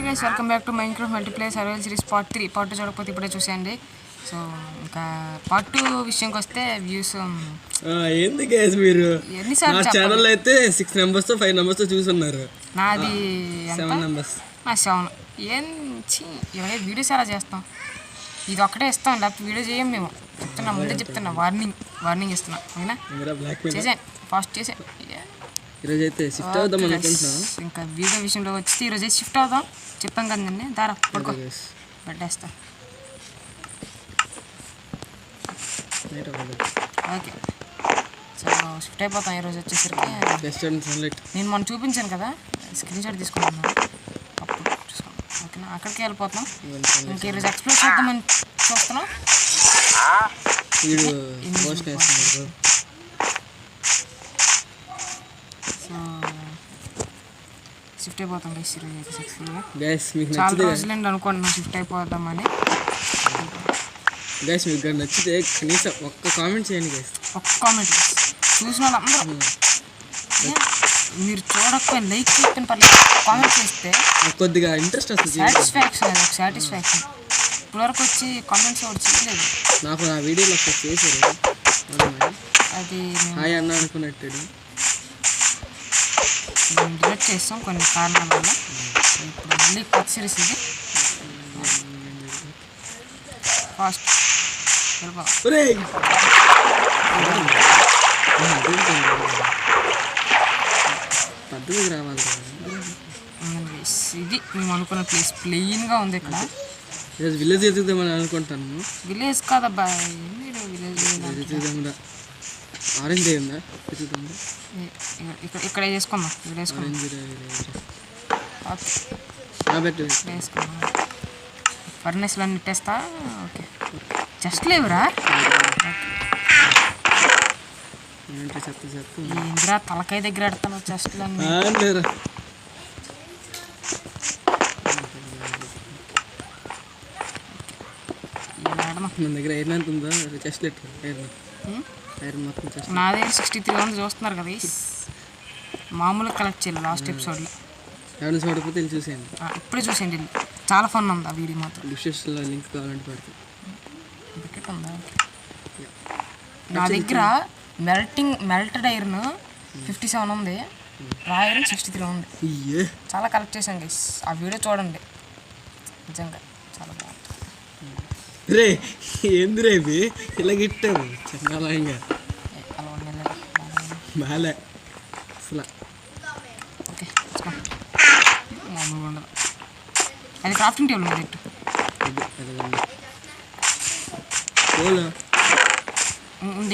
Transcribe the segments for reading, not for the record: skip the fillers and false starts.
Guys welcome back to Minecraft multiplayer survival series part 3 part 2 చూడకపోతే ఇప్పుడే చూసేయండి. So ఇంకా పార్ట్ 2 విషయంకి వస్తే వ్యూస్ ఏంది గైస్ మీరు ఎన్నిసార్లు నా ఛానల్ అయితే 6 నంబర్స్ తో 5 నంబర్స్ తో చూస్తున్నారు. నాది 7 నంబర్స్ నా 7 ఏం ఇవే వీడియోస్ ఎలా చేస్తాం, ఇది ఒక్కటే ఇస్తాం లేకపోతే వీడియో చేయం మేము. చెప్తున్నా ముందే చెప్తున్నా, వార్నింగ్ ఇస్తున్నా ఓకేనా. చేసాను ఫాస్ట్ చేసే ఈరోజు అయితే షిఫ్ట్ అవుదాం అనుకుంటున్నాను. ఇంకా వీడియో విషయంలో వచ్చి ఈరోజు అయితే షిఫ్ట్ అవుదాం చెప్పాం కదండి. దారా పడుకో పెట్టేస్తా. ఓకే సో షిఫ్ట్ అయిపోతాం ఈరోజు వచ్చేసరికి. నేను మొన్న చూపించాను కదా, స్క్రీన్ షాట్ తీసుకున్నాను అప్పుడు చూసుకున్నాను ఓకేనా. అక్కడికి వెళ్ళిపోతాం. ఇంకా ఈరోజు ఎక్స్ప్లోర్ చేద్దామని చూస్తున్నాం. షిఫ్ట్ అయిపోతాం గైస్ ఈరోజు అయితే సక్సెస్ఫుల్గా. చాలా రోజులండి అనుకుంటున్నాం షిఫ్ట్ అయిపోదామని. గైస్ మీకు నచ్చితే కనీసం ఒక్క కామెంట్ చేయండి గైస్. ఒక్క కామెంట్ చూసిన వాళ్ళందరూ మీరు చూడకపోయిన లైక్ చెప్పిన పర్లేదు, కామెంట్ చేస్తే కొద్దిగా ఇంట్రెస్ట్ వస్తుంది. సాటిస్ఫాక్షన్ అది ఒక సాటిస్ఫాక్షన్. ఇప్పటివరకు వచ్చి కామెంట్స్ ఒకటి చేయలేదు నాకు. నా వీడియోలో ఒకటి చేశారు అది హాయ్ అన్న అనుకున్నట్టు డిలీట్ చేస్తాం కొన్ని కారణాల వల్ల. ఇప్పుడు మళ్ళీ కొత్త సిరీస్ ఇది ఫాస్ట్ పద్ధతికి రావాలి. ఇది మేము అనుకున్న ప్లేస్ ప్లెయిన్గా ఉంది. ఇక్కడ ఈరోజు విలేజ్ ఎదుగుదామని అనుకుంటాను. విలేజ్ కాదబ్బా, మీరు విలేజ్ ఆరెంజ్ డే ఉందా? ఇక్కడ వేసుకుందాం. ఇక్కడ వేసుకుందాం. వేసుకుందాం. ఫర్నెస్లో నెట్టేస్తా. ఓకే జస్ట్ లేవురా ఏంద్రా తలకాయ దగ్గర పెడతాను చెస్ట్లో. మన దగ్గర ఐరన్ ఎంత ఉందో చెస్ట్ ఐరన్ మొత్తం నా దగ్గర 63 ఉంది. చూస్తున్నారు కదా, మామూలుగా కలెక్ట్ చేయాలి. లాస్ట్ ఎపిసోడ్లో ఎవరైనా చూడకపోతే వెళ్ళి చూసేయండి. ఇప్పుడే చూసేయండి, చాలా ఫన్ ఉంది ఆ వీడియో మాత్రం. డిస్క్రిప్షన్లో లింక్ కావాలంటే పెడతాను. బకెట్ ఉందా నా దగ్గర? మెల్టెడ్ ఐరన్ 57 ఉంది, రా ఐరన్ 63 ఉంది. చాలా కలెక్ట్ చేశాను గైస్, ఆ వీడియో చూడండి. నిజంగా చాలా బాగుంది. రే ఏంది రే ఇవి ఇలా గిట్టారు చండాలంగా బాలే అసలు. ఓకే మామూలుగా ఉండదు. అది క్రాఫ్టింగ్ టేబుల్ మీద ఇట్టు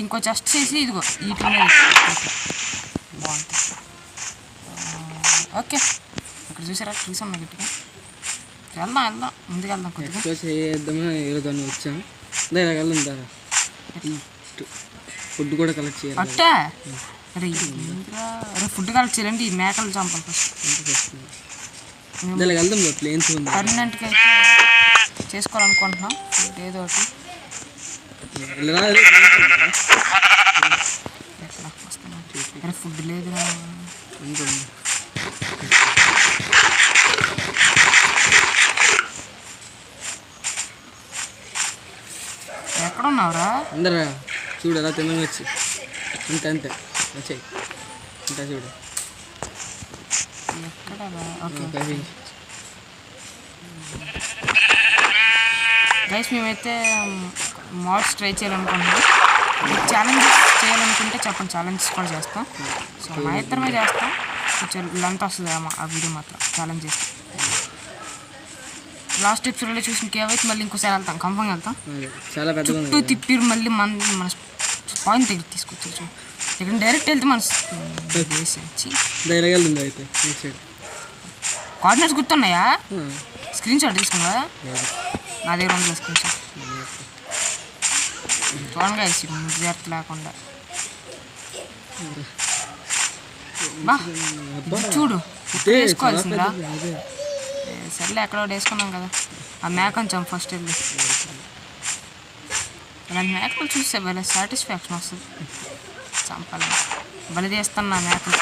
ఇంకో చెస్ట్ చేసి ఇదిగో వీటి మీద బాగుంటుంది. ఓకే ఇక్కడ చూసారా చూసాం గట్టిగా. వెళ్దాం ముందుకు వెళ్దాం. కొద్దిగా చేద్దామని ఈరోజు వచ్చాం. ఇలా వెళ్దాం. ఫుడ్ కూడా కలెక్ట్ చేయాలి. అట్టే అరే ఫుడ్ కలెక్ట్ చేయాలండి. ఈ మేకలు చంపాలి ఫస్ట్. ఇలా వెళ్దాం. ప్లేన్స్ పర్మనెంట్గా అయితే చేసుకోవాలనుకుంటున్నాం ఫుడ్ ఏదో ఒకటి. ఎట్లా వస్తున్నా అరే ఫుడ్ లేదురా. ఎక్కడ ఉన్నావురా? అందరా చూడు అలా తిన్నాను వచ్చి అంతే వచ్చాయి ఇంకా చూడు ఎక్కడ. ఓకే గైస్ మేమైతే మోడ్స్ ట్రై చేయాలనుకుంటున్నాం. ఛాలెంజెస్ చేయాలనుకుంటే చెప్పండి, ఛాలెంజెస్ కూడా చేస్తాం. సో మా ఇద్దరమే చేస్తాం. కొంచెం లెంత్ వస్తుంది ఆ వీడియో మాత్రం ఛాలెంజ్ చేస్తాం. లాస్ట్ ఎపిసోడ్లో చూసిన కేవైతే మళ్ళీ ఇంకోసారి వెళ్తాం, కంఫర్మ్గా వెళ్తాం. చాలా పెద్ద చుట్టూ తిప్పిరు మళ్ళీ మన పాయింట్ దగ్గర తీసుకొచ్చు. ఇక్కడ డైరెక్ట్ వెళ్తే మన కోఆర్డినేట్స్ గుర్తున్నాయా? స్క్రీన్ షాట్ తీసుకున్నా నా దగ్గర ఉంది స్క్రీన్ షాట్. చూడండి వేసి జాగ్రత్త లేకుండా చూడు వేసుకోవాల్సిందా? సర్లే ఎక్కడ వేసుకున్నాం కదా. ఆ మేకను చంప ఫస్ట్ వెళ్ళి. ఇలాంటి మేకలు చూస్తే భలే సాటిస్ఫాక్షన్ వస్తుంది. చంపాలి బలి చేస్తాను నా మేకలు.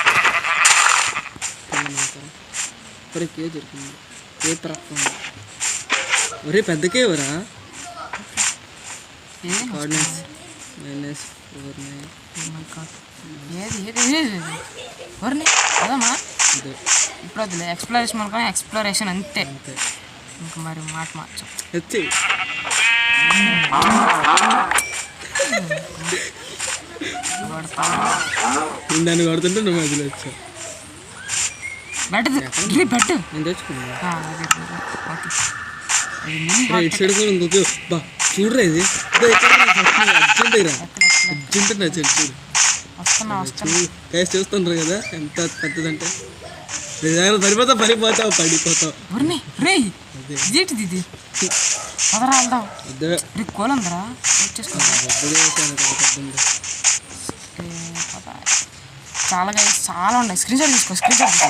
ఏ రక్తం ఒరే పెద్దకే ఎవరా ఏది coordinates minus 49 Oh my God. ఏది ఎవరిని అదమ్మా ఇదే ఇప్పుడు వద్దులే ఎక్స్ప్లోరేషన్ అనుకుని ఎక్స్ప్లోరేషన్ అంతే అంతే ఇంకా మరి మాట మార్చు వచ్చి దాన్ని కొడుతుంటే నువ్వు మధ్యలో వచ్చావు బెడ్ నేను తెచ్చుకున్నా ఓకే ఇటు సైడ్ కూడా ఇంకొక బా చూడరా ఇది అర్జెంట్ రా అర్జెంట్ నా చూడు వస్తున్నా కేసు చూస్తుండ్రు కదా ఎంత పెద్దదంటే సరిపోతావు పడిపోతావు ఎవరిని రే ఇదేంటిది ఇది అదరా వెళ్దాం అదే రే కోలందరా వచ్చేసుకుంటా చాలా చాలా ఉన్నాయి స్క్రీన్ షాట్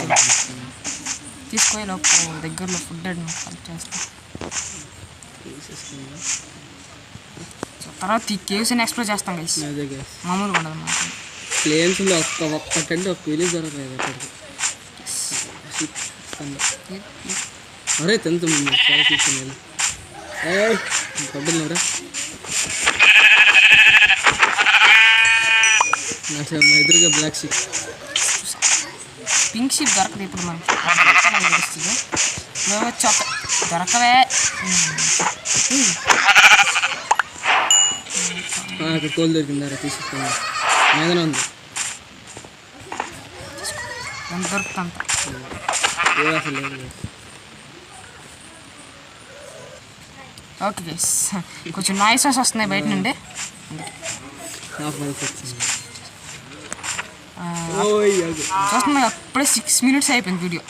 తీసుకో లోపు దగ్గరలో ఫుడ్ కలెక్ట్ చేస్తాం తర్వాత ఈ కేవ్స్ అని ఎక్స్ప్లోర్ చేస్తాం గైస్ అదే గైస్ మామూలుగా ఉండదు మాకు ప్లేన్స్లో ఒక్కటంటే ఒక విలేజ్ దొరకలేదు అక్కడికి అరే తెంత చాలా తీసుకుని కొబ్బరినవరా నాకు ఎదురుగా బ్లాక్ షీప్ పింక్ షీప్ దొరకదు ఇప్పుడు మనకి తెలుస్తుంది వచ్చి ఒక దొరకవే అక్కడ కోల్ దొరికిందారా తీసుకున్నా ఏదైనా ఉంది ఎంత దొరుకుతుంది అంత అసలు లేదు ఓకే గైస్ కొంచెం నాయిసెస్ వస్తున్నాయి బయట నుండి నాకు మనకు వచ్చింది చూస్తున్నా అప్పుడే 6 minutes అయిపోయింది వీడియో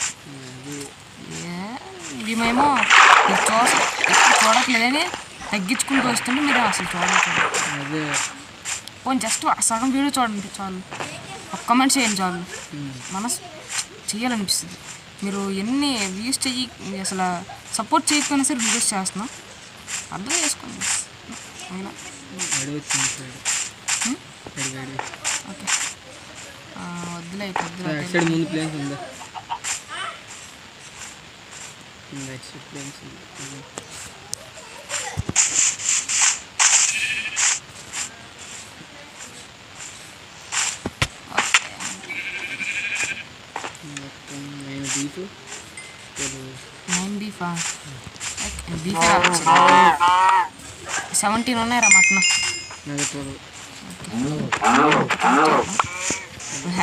మేమేమో ఎక్కువ చూడట్లేదని తగ్గించుకుంటూ వస్తుంటే మీరు అసలు చూడట్లేదు అదే పోనీ జస్ట్ సగం వీడియో చూడండి చాలు ఒక కమెంట్ చేయండి చాలు మనసు చేయాలనిపిస్తుంది మీరు ఎన్ని వ్యూస్ చెయ్యి అసలు సపోర్ట్ చేయకపోయినా సరే వీడియోస్ చేస్తున్నాం అర్థం చేసుకోండి అయినా ఓకే వద్దులే సైడ్ ముందు ప్లేన్స్ ఉందా ప్లేన్స్ ఉంది మొత్తం 9 బీఫ్ 9 బీఫా బీఫ్ 17 ఉన్నాయిరా మటన్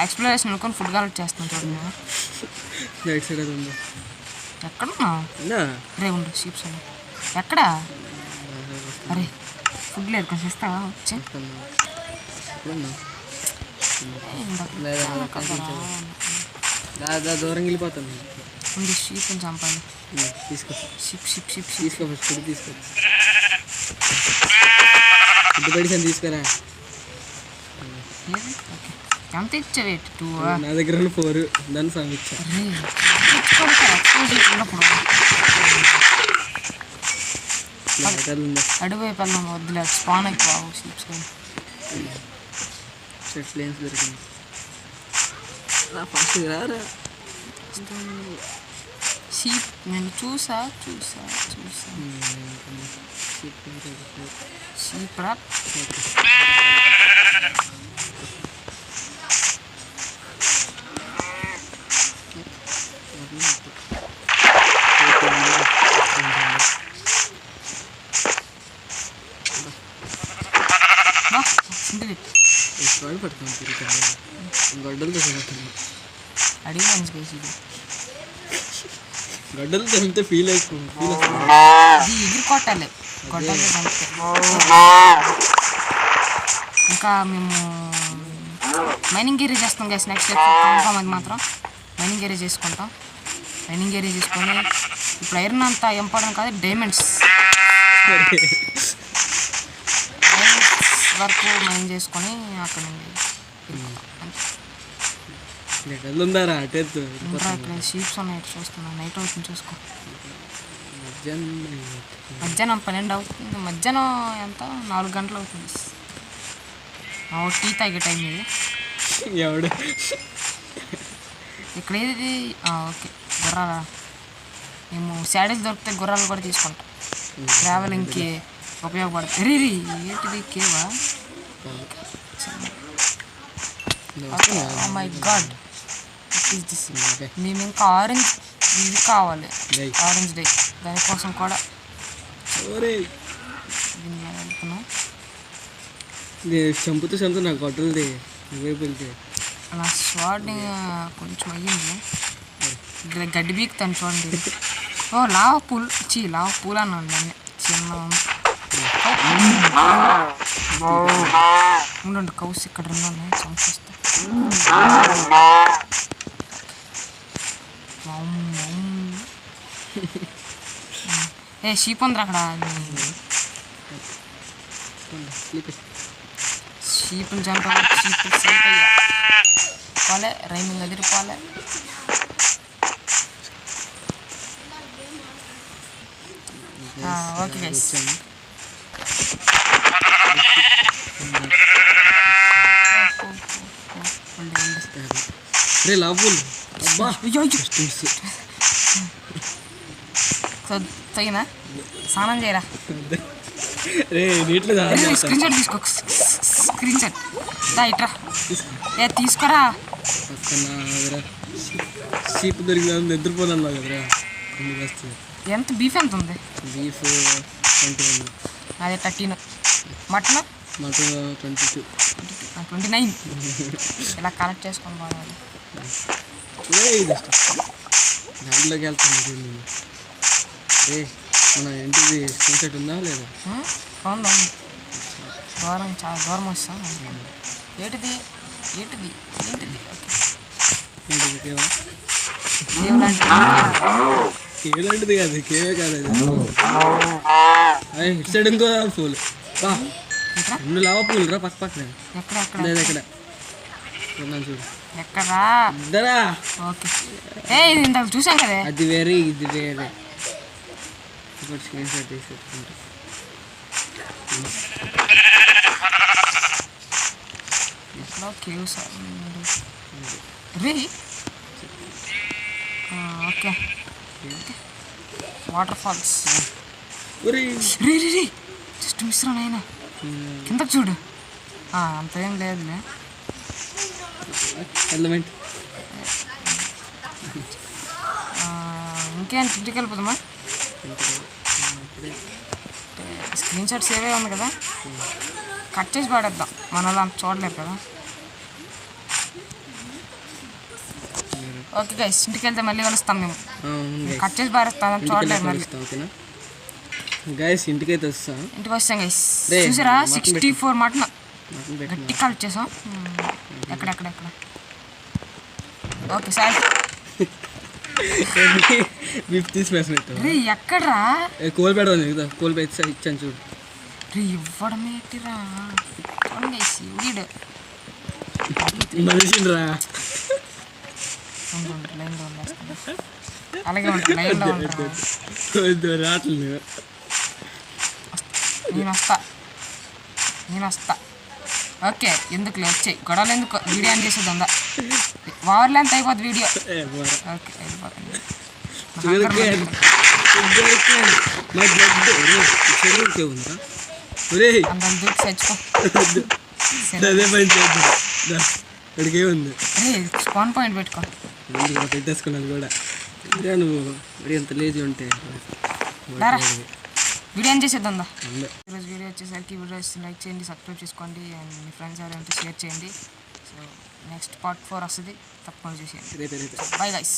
ఎక్స్ప్లోరేషన్ అనుకొని ఫుడ్ కలెక్ట్ చేస్తున్నాను చూడండి రైట్ సైడ్ అది ఉందా ఎక్కడున్నావు రే ఉండు షీప్స్ అని ఎక్కడా అరే ఫుడ్ లేదు కొంచెం ఇస్తావా వచ్చి దూరం వెళ్ళిపోతాను ఉంది షీప్ అని చంపాలి తీసుకో షిప్ షిప్ షిప్ తీసుకో ఫుడ్ తీసుకో ఫుడ్ పెడిసాను తీసుకురా ఓకే ఎంత ఇచ్చావు 2 నా దగ్గర 4 దాన్ని సమ్ ఇచ్చా అడుగువైపు వెళ్దాం వద్దులే స్పాన్ అయిపోవు షీప్స్ షర్ట్ ప్లేన్స్ దొరికింది ఫాస్ట్ రారా షీప్ నేను చూసా షీప్ రా పట్టుకుని తిరుగుతాను గడ్డలతో తిరుగుతాను అడిగి మంచి కేసు ఇది గడ్డలు తిరిగితే ఫీల్ ఇది ఎగిరి కొట్టాలి గొడ్డలతో చంపితే ఇంకా మేము మైనింగ్ ఏరియా చేస్తాం గ్యాస్ నెక్స్ట్ కన్ఫామ్ అది మాత్రం మైనింగ్ ఏరియా చేసుకుంటాం మైనింగ్ ఏరియా చేసుకొని ఇప్పుడు ఐరన్ అంత ఇంపార్టెంట్ కాదు డైమండ్స్ వరకు మైన్ చేసుకొని అక్కడ ఉందారా అటే ఇక్కడ షీప్స్ ఉన్నాయి చూస్తున్నాను నైట్ అవుతుంది చూసుకో మధ్యాహ్నం 12 అవుతుంది మధ్యాహ్నం ఎంత 4 గంటలు అవుతుంది టీ తాగే టైం ఇది ఎవడు ఇక్కడ ఏది ఓకే బుర్రాదా మేము శాడీస్ దొరికితే గుర్రాలు కూడా తీసుకుంటాం, ట్రావెలింగ్కి ఉపయోగపడుతుంది. రీ ఏంటిది కేవా? మై గాడ్, మేము ఇంకా ఆరెంజ్ ఇది కావాలి, ఆరెంజ్ డై, దానికోసం కూడా వెళ్తున్నాం. చంపుతూ నాకు కొట్టలది వైపు వెళ్తే నా స్వాడ్ని కొంచెం అయ్యింది, గడ్డి బీకుతాను చూడండి. ఓ లావ పూలు అన్నాను దాన్ని, చిన్న ఉండండి. కౌస్ ఇక్కడ ఉన్నాయి, చంపేస్తా. ఏ షీప్ ఉందిరా అక్కడ, షీప్ని చంపాలి. షీప్ సేఫ్ అయ్యా పోలే, రైమింగ్ అదిరిపోలే. ఓకే గైస్, రే లాభుల్ అబ్బా తగినా స్నానం చేయరా. రే నీట్లో స్క్రీన్ షాట్ తీసుకో, స్క్రీన్ షాట్ ఇట్రా. ఏ తీసుకోరా, షీప్ దొరికిన నిద్రపోనన్నావు కదరా. ఎంత బీఫ్ ఎంత ఉంది? బీఫ్ 21, అదే 13. మటన్ 22, 29. ఇలా కలెక్ట్ చేసుకొని పోవాలి. దాంట్లోకి వెళ్తాను. ఏ మన ఇంటికి స్క్రీన్ షాట్ ఉందా లేదా? అవును, దూరం, చాలా దూరం వస్తాం. ఏంటిది ఏంటిది ఏంటిది? కేలాంటిది కాదు, కేవే కాదు అది. ఇటు సైడ్ ఇంకో పూలు, రెండు లావా పూలు రా పక్క పక్కన. ఎక్కడ చూడు, ఎక్కడా ఇద్దరా? ఓకే, ఏ ఇది ఇందాక చూసాం కదా. అది వేరే ఇది వేరే. ఇప్పుడు స్క్రీన్ షాట్ తీసుకుంటా. కేవ్స్ రీ. Okay, waterfalls. రీ జస్ట్ మిశ్రా నాయన, కిందకు చూడు. అంతేం లేదులే. ఎలిమెంట్ ఇంకేం ఇంటికి వెళ్ళిపోదామా? స్క్రీన్ షాట్ సేవ్ అయ్యి ఉంది కదా, కట్ చేసి పాడేద్దాం. మన వాళ్ళు అంత చూడలేరు కదా. ఓకే గైస్, ఇంటికి వెళ్తే మళ్ళీ కలుస్తాం మేము. కట్ చేసి పారేస్తాం, చూడలేదు మళ్ళీ. గైస్ ఇంటికైతే వస్తాం. ఇంటికి వస్తాం గైస్. చూసారా 64 మటన్ గట్టి కలెక్ట్ చేసాం. ఎక్కడెక్కడ ఓకే సార్. ఎక్కడ్రా కోల్పేట కోల్పేట ఇచ్చాను చూడు. ఇవ్వడం ఏంటిరా వీడు మనిషిరా. అలాగే ఉంటుంది, లైన్లో ఉంటుంది. రావట్లేదు. నేను వస్తా. ఓకే, ఎందుకులే వచ్చాయి గొడవలు ఎందుకు, వీడియో అని చేసేది ఉందా? వార్లో ఎంత అయిపోద్ది వీడియో. ఓకే వెళ్ళిపోతుంది. స్పాన్ పాయింట్ పెట్టుకో. పెట్టేసుకున్నాను కూడా. నువ్వు ఎంత లేజీ ఉంటే వీడియో ఏం చేసేది ఉందా? ఈరోజు వీడియో వచ్చేసరికి వీడియోస్ లైక్ చేయండి, సబ్స్క్రైబ్ చేసుకోండి, అండ్ మీ ఫ్రెండ్స్ ఎవరైనా షేర్ చేయండి. సో నెక్స్ట్ పార్ట్ 4 వస్తుంది, తప్పకుండా చూసేయండి. Bye guys.